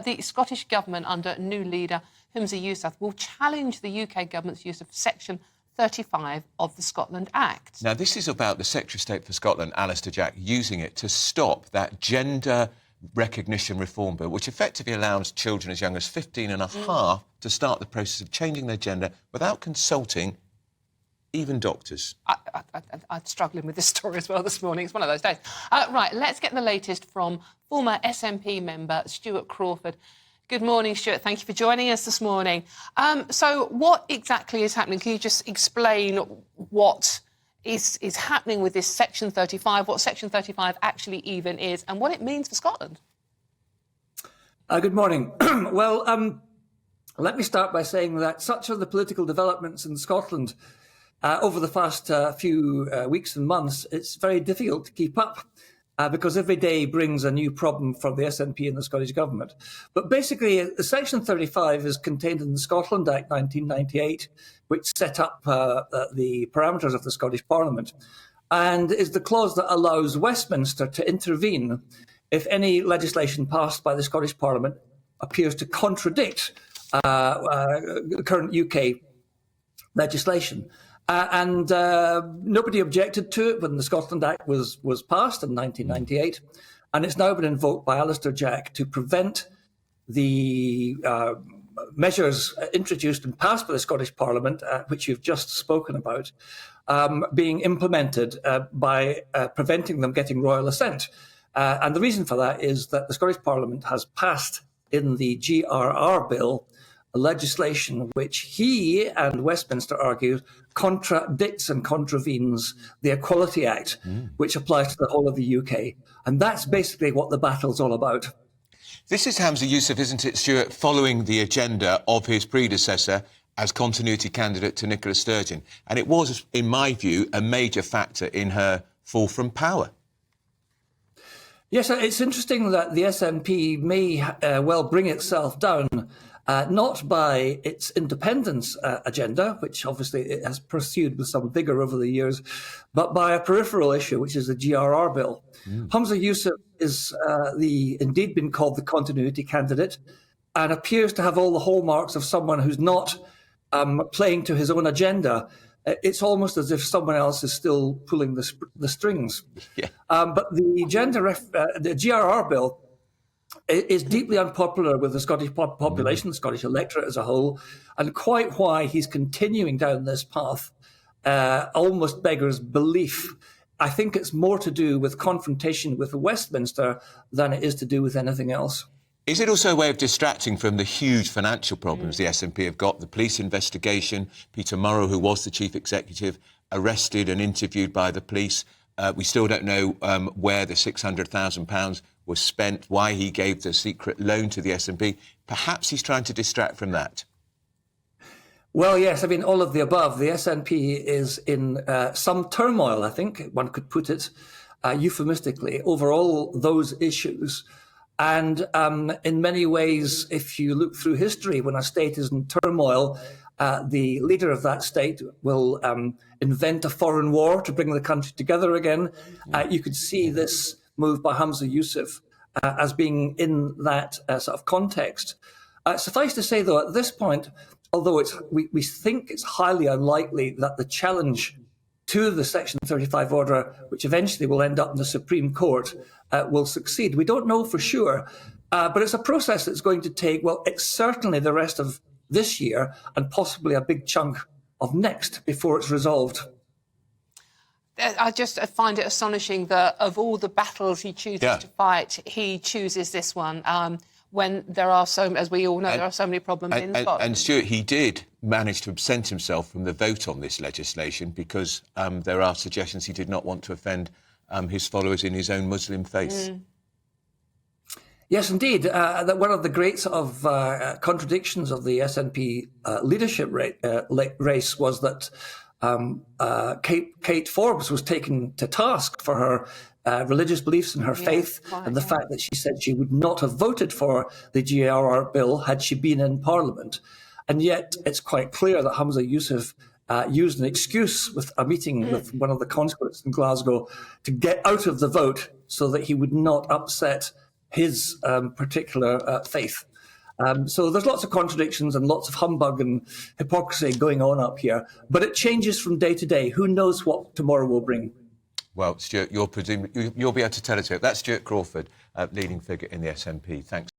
the Scottish Government under new leader Humza Yousaf will challenge the UK Government's use of Section 35 of the Scotland Act. Now, this is about the Secretary of State for Scotland, Alistair Jack, using it to stop that gender recognition reform bill, which effectively allows children as young as 15 and a half to start the process of changing their gender without consulting even doctors. I'm struggling with this story as well this morning. It's one of those days. Right, let's get the latest from former SNP member Stuart Crawford. Good morning, Stuart. Thank you for joining us this morning. So what exactly is happening? Can you just explain what is happening with this Section 35, what Section 35 actually even is, and what it means for Scotland? Good morning. Well, let me start by saying that such are the political developments in Scotland over the past few weeks and months. It's very difficult to keep up because every day brings a new problem for the SNP and the Scottish Government. But basically, Section 35 is contained in the Scotland Act 1998, which set up the parameters of the Scottish Parliament, and is the clause that allows Westminster to intervene if any legislation passed by the Scottish Parliament appears to contradict current UK legislation. And nobody objected to it when the Scotland Act was passed in 1998, and it's now been invoked by Alistair Jack to prevent the measures introduced and passed by the Scottish Parliament, which you've just spoken about, being implemented by preventing them getting royal assent. And the reason for that is that the Scottish Parliament has passed in the GRR bill a legislation which he and Westminster argue contradicts and contravenes the Equality Act, which applies to the whole of the UK. And that's basically what the battle's all about. This is Humza Yousaf, isn't it, Stuart, following the agenda of his predecessor as continuity candidate to Nicola Sturgeon. And it was, in my view, a major factor in her fall from power. Yes, it's interesting that the SNP may well bring itself down, not by its independence agenda, which obviously it has pursued with some vigour over the years, but by a peripheral issue, which is the GRR bill. Humza Yousaf is indeed been called the continuity candidate and appears to have all the hallmarks of someone who's not playing to his own agenda. It's almost as if someone else is still pulling the strings. Yeah. But the the GRR bill is deeply unpopular with the Scottish population, the Scottish electorate as a whole, and quite why he's continuing down this path almost beggars belief. I think it's more to do with confrontation with Westminster than it is to do with anything else. Is it also a way of distracting from the huge financial problems the SNP have got? The police investigation, Peter Murrow, who was the chief executive, arrested and interviewed by the police. We still don't know where the £600,000 was spent, why he gave the secret loan to the SNP. Perhaps he's trying to distract from that. Well, yes, I mean, all of the above. The SNP is in some turmoil, I think one could put it euphemistically, over all those issues. And in many ways, if you look through history, when a state is in turmoil, the leader of that state will invent a foreign war to bring the country together again. You could see this move by Humza Yousaf as being in that sort of context. Suffice to say, though, at this point, although we think it's highly unlikely that the challenge to the Section 35 order, which eventually will end up in the Supreme Court, will succeed. We don't know for sure, but it's a process that's going to take, well, it's certainly the rest of this year and possibly a big chunk of next before it's resolved. I just find it astonishing that of all the battles he chooses to fight, he chooses this one. When there are so, as we all know, there are so many problems in Scotland. And Stuart, he did manage to absent himself from the vote on this legislation because there are suggestions he did not want to offend his followers in his own Muslim faith. Yes, indeed. That one of the great sort of contradictions of the SNP leadership race was that Kate Forbes was taken to task for her religious beliefs and her faith, and the fact that she said she would not have voted for the GRR bill had she been in Parliament. And yet it's quite clear that Humza Yousaf used an excuse with a meeting with one of the consulates in Glasgow to get out of the vote so that he would not upset his particular faith. So there's lots of contradictions and lots of humbug and hypocrisy going on up here, but it changes from day to day. Who knows what tomorrow will bring? Well, Stuart, you'll be able to tell us. That's Stuart Crawford, leading figure in the SNP. Thanks.